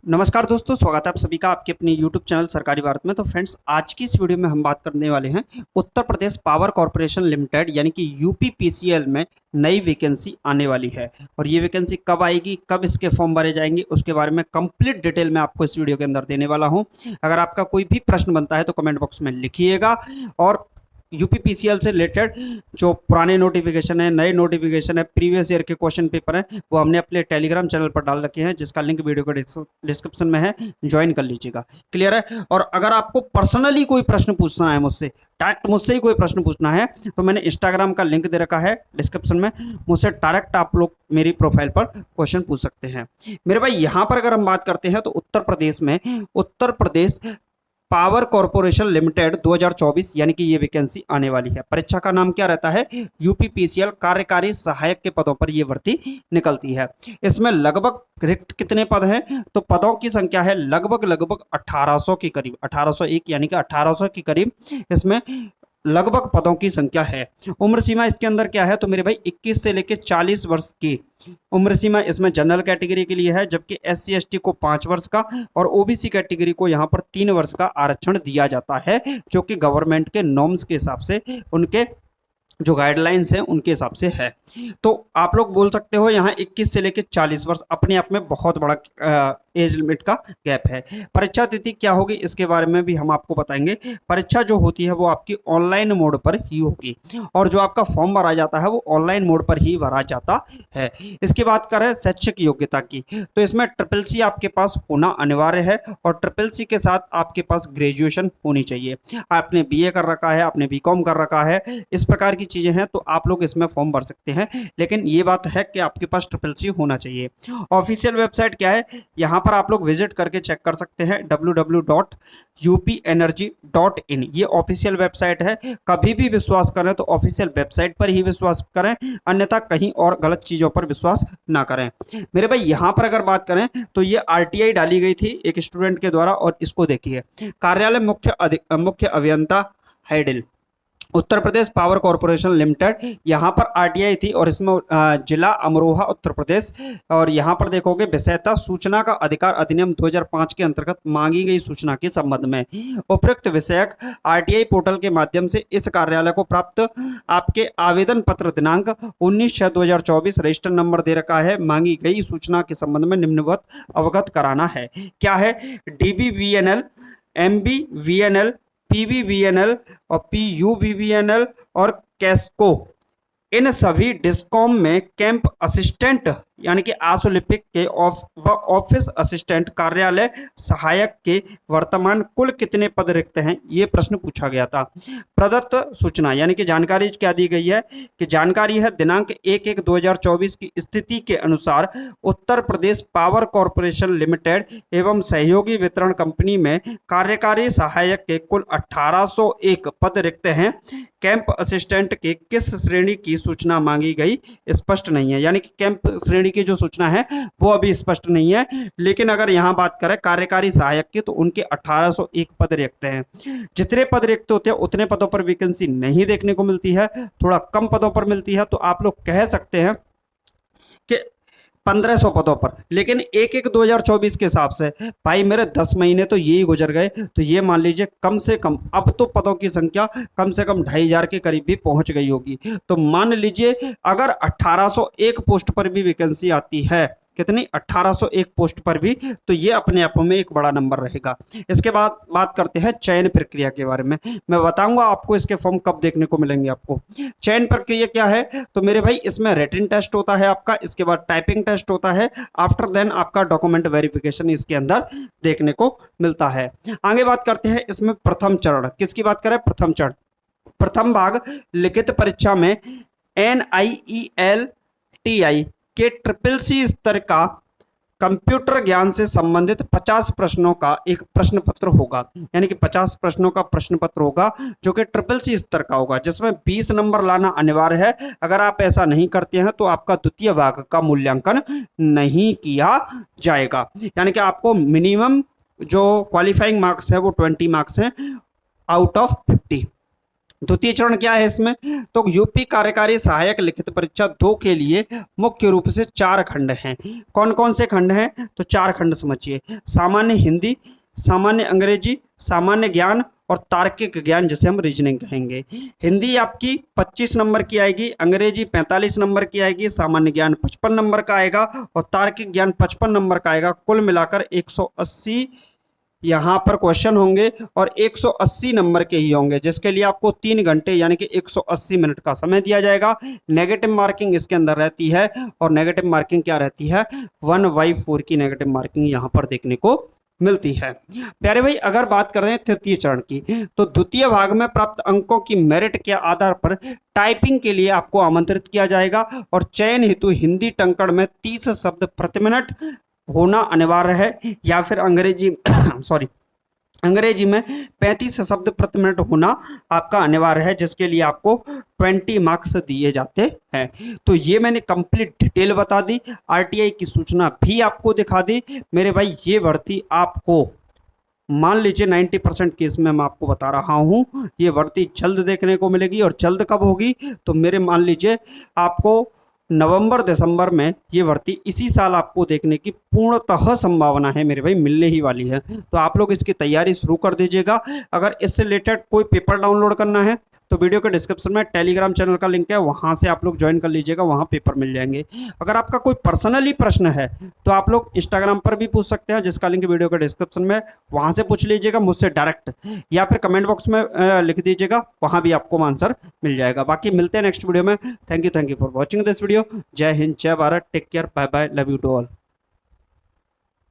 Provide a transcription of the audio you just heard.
नमस्कार दोस्तों, स्वागत है आप सभी का आपके अपने YouTube चैनल सरकारी भारत में। तो फ्रेंड्स, आज की इस वीडियो में हम बात करने वाले हैं Uttar Pradesh power corporation limited यानी कि यूपीपीसीएल में नई वैकेंसी आने वाली है। और ये वैकेंसी कब आएगी, कब इसके फॉर्म भरे जाएंगे, उसके बारे में कंप्लीट डिटेल में आपको इस वीडियो के अंदर देने वाला हूं। अगर आपका कोई भी प्रश्न बनता है तो कमेंट बॉक्स में लिखिएगा। और यूपीपीसीएल से रिलेटेड जो पुराने नोटिफिकेशन है, नए नोटिफिकेशन है, प्रीवियस ईयर के क्वेश्चन पेपर हैं, वो हमने अपने टेलीग्राम चैनल पर डाल रखे हैं, जिसका लिंक वीडियो के डिस्क्रिप्शन में है, ज्वाइन कर लीजिएगा। क्लियर है। और अगर आपको पर्सनली कोई प्रश्न पूछना है मुझसे, डायरेक्ट मुझसे ही कोई प्रश्न पूछना है, तो मैंने इंस्टाग्राम का लिंक दे रखा है डिस्क्रिप्शन में, मुझसे डायरेक्ट आप लोग मेरी प्रोफाइल पर क्वेश्चन पूछ सकते हैं। मेरे भाई, यहाँ पर अगर हम बात करते हैं तो उत्तर प्रदेश में Uttar Pradesh power corporation limited 2024 यानी कि ये वैकेंसी आने वाली है। परीक्षा का नाम क्या रहता है? यूपीपीसीएल कार्यकारी सहायक के पदों पर ये भर्ती निकलती है। इसमें लगभग रिक्त कितने पद हैं? तो पदों की संख्या है लगभग 1800 के करीब, 1801 यानी कि 1800 के करीब इसमें लगभग पदों की संख्या है। उम्र सीमा इसके अंदर क्या है? तो मेरे भाई 21 से लेकर 40 वर्ष की उम्र सीमा इसमें जनरल कैटेगरी के लिए है, जबकि एससी एसटी को 5 वर्ष का और ओबीसी कैटेगरी को यहाँ पर 3 वर्ष का आरक्षण दिया जाता है, जो कि गवर्नमेंट के नॉर्म्स के हिसाब से, उनके जो गाइडलाइंस हैं उनके हिसाब से है। तो आप लोग बोल सकते हो यहाँ 21 से लेकर 40 वर्ष अपने आप में बहुत बड़ा एज लिमिट का गैप है। परीक्षा तिथि क्या होगी इसके बारे में भी हम आपको बताएंगे। परीक्षा जो होती है वो आपकी ऑनलाइन मोड पर ही होगी, और जो आपका फॉर्म भरा जाता है वो ऑनलाइन मोड पर ही भरा जाता है। इसकी बात करें शैक्षिक योग्यता की, तो इसमें ट्रिपल सी आपके पास होना अनिवार्य है, और ट्रिपल सी के साथ आपके पास ग्रेजुएशन होनी चाहिए। आपने बीए कर रखा है, आपने बीकॉम कर रखा है, इस प्रकार की चीजें हैं, तो आप लोग इसमें फॉर्म भर सकते हैं। लेकिन ये बात है कि आपके पास ट्रिपल सी होना चाहिए। ऑफिशियल वेबसाइट क्या है, यहाँ पर आप लोग विजिट करके चेक कर सकते हैं, www.upenergy.in। ये ऑफिशियल वेबसाइट है। कभी भी विश्वास करें तो ऑफिशियल वेबसाइट पर ही विश्वास करें, अन्यथा कहीं और गलत चीजों पर विश्वास ना करें। मेरे भाई, यहाँ पर अगर बात करें तो ये आरटीआई डाली गई थी एक स्टूडेंट के द्वारा, और इसको देखिए, कार्यालय मुख्य अभियंता hydel, Uttar Pradesh power corporation limited, यहाँ पर आरटीआई थी, और इसमें जिला अमरोहा उत्तर प्रदेश। और यहाँ पर देखोगे विषयता सूचना का अधिकार अधिनियम 2005 के अंतर्गत मांगी गई सूचना के संबंध में उपयुक्त विषयक आरटीआई पोर्टल के माध्यम से इस कार्यालय को प्राप्त आपके आवेदन पत्र दिनांक 19/6/2024 रजिस्टर नंबर दे रखा है, मांगी गई सूचना के संबंध में निम्नवत अवगत कराना है। क्या है? डीबीवीएनएल, एमबीवीएनएल, पीबीवीएनएल और पीयूबीवीएनएल और कैस्को, इन सभी डिस्कॉम में कैंप असिस्टेंट यानी कि आशुलिपिक के ऑफिस असिस्टेंट कार्यालय सहायक के वर्तमान कुल कितने पद रिक्त हैं, ये प्रश्न पूछा गया था। प्रदत्त सूचना यानी कि जानकारी क्या दी गई है कि जानकारी है दिनांक 1/1/2024 की स्थिति के अनुसार Uttar Pradesh power corporation limited एवं सहयोगी वितरण कंपनी में कार्यकारी सहायक के कुल 1801 पद रिक्त हैं। कैंप असिस्टेंट के किस श्रेणी की सूचना मांगी गई स्पष्ट नहीं है, यानी कि कैंप श्रेणी की जो सूचना है वो अभी स्पष्ट नहीं है। लेकिन अगर यहां बात करें कार्यकारी सहायक की, तो उनके 1801 पद रिक्त हैं। जितने पद रिक्त होते हैं उतने पदों पर वैकेंसी नहीं देखने को मिलती है, थोड़ा कम पदों पर मिलती है। तो आप लोग कह सकते हैं कि 1500 पदों पर, लेकिन 1/1/2024 के हिसाब से भाई मेरे 10 महीने तो यही गुजर गए, तो ये मान लीजिए कम से कम अब तो पदों की संख्या कम से कम 2500 के करीब भी पहुंच गई होगी। तो मान लीजिए अगर 1801 पोस्ट पर भी वैकेंसी आती है, कितनी? 1801 पोस्ट पर भी, तो ये अपने आप में एक बड़ा नंबर रहेगा। इसके बाद बात करते हैं चयन प्रक्रिया के बारे में। मैं बताऊंगा आपको इसके फॉर्म कब देखने को मिलेंगे आपको। चयन प्रक्रिया क्या है? तो मेरे भाई, इसमें रिटन टेस्ट होता है आपका, इसके बाद टाइपिंग टेस्ट होता है, आफ्टर देन आपका डॉक्यूमेंट वेरिफिकेशन इसके अंदर देखने को मिलता है। आगे बात करते हैं इसमें प्रथम चरण, किसकी बात करें? प्रथम चरण, प्रथम भाग लिखित परीक्षा में NIELTI के ट्रिपल सी स्तर का कंप्यूटर ज्ञान से संबंधित 50 प्रश्नों का एक प्रश्न पत्र होगा, यानी कि 50 प्रश्नों का प्रश्न पत्र होगा जो कि ट्रिपल सी स्तर का होगा, जिसमें 20 नंबर लाना अनिवार्य है। अगर आप ऐसा नहीं करते हैं तो आपका द्वितीय भाग का मूल्यांकन नहीं किया जाएगा, यानी कि आपको मिनिमम जो क्वालिफाइंग मार्क्स है वो 20 मार्क्स हैं आउट ऑफ 50। द्वितीय चरण क्या है इसमें, तो यूपी कार्यकारी सहायक लिखित परीक्षा 2 के लिए मुख्य रूप से 4 खंड हैं। कौन कौन से खंड हैं, तो 4 खंड समझिए। सामान्य हिंदी, सामान्य अंग्रेजी, सामान्य ज्ञान और तार्किक ज्ञान, जिसे हम रीजनिंग कहेंगे। हिंदी आपकी 25 नंबर की आएगी, अंग्रेजी 45 नंबर की आएगी, सामान्य ज्ञान 55 नंबर का आएगा और तार्किक ज्ञान 55 नंबर का आएगा। कुल मिलाकर 180 यहाँ पर क्वेश्चन होंगे और 180 नंबर के ही होंगे, जिसके लिए आपको 3 घंटे यानी कि 180 मिनट का समय दिया जाएगा। नेगेटिव मार्किंग इसके अंदर रहती है और नेगेटिव मार्किंग क्या रहती है, 1/4 की नेगेटिव मार्किंग यहाँ पर देखने को मिलती है। प्यारे भाई अगर बात करें तृतीय चरण की, तो द्वितीय भाग में प्राप्त अंकों की मेरिट के आधार पर टाइपिंग के लिए आपको आमंत्रित किया जाएगा और चयन हेतु हिंदी टंकण में 30 शब्द प्रति मिनट होना अनिवार्य है, या फिर अंग्रेजी अंग्रेजी में 35 शब्द प्रति मिनट होना आपका अनिवार्य है, जिसके लिए आपको 20 मार्क्स दिए जाते हैं। तो ये मैंने कंप्लीट डिटेल बता दी, आरटीआई की सूचना भी आपको दिखा दी। मेरे भाई ये भर्ती आपको मान लीजिए 90% केस में मैं आपको बता रहा हूँ, ये भर्ती जल्द देखने को मिलेगी। और जल्द कब होगी, तो मेरे मान लीजिए आपको नवंबर दिसंबर में ये भर्ती इसी साल आपको देखने की पूर्णतः संभावना है मेरे भाई, मिलने ही वाली है। तो आप लोग इसकी तैयारी शुरू कर दीजिएगा। अगर इससे रिलेटेड कोई पेपर डाउनलोड करना है तो वीडियो के डिस्क्रिप्शन में टेलीग्राम चैनल का लिंक है, वहां से आप लोग ज्वाइन कर लीजिएगा, वहां पेपर मिल जाएंगे। अगर आपका कोई पर्सनली प्रश्न है तो आप लोग इंस्टाग्राम पर भी पूछ सकते हैं, जिसका लिंक वीडियो के डिस्क्रिप्शन में, वहां से पूछ लीजिएगा मुझसे डायरेक्ट, या फिर कमेंट बॉक्स में लिख दीजिएगा, वहां भी आपको आंसर मिल जाएगा। बाकी मिलते हैं नेक्स्ट वीडियो में। Thank you for watching this video. जय हिंद, जय Bharat, take care, bye bye, love you to all.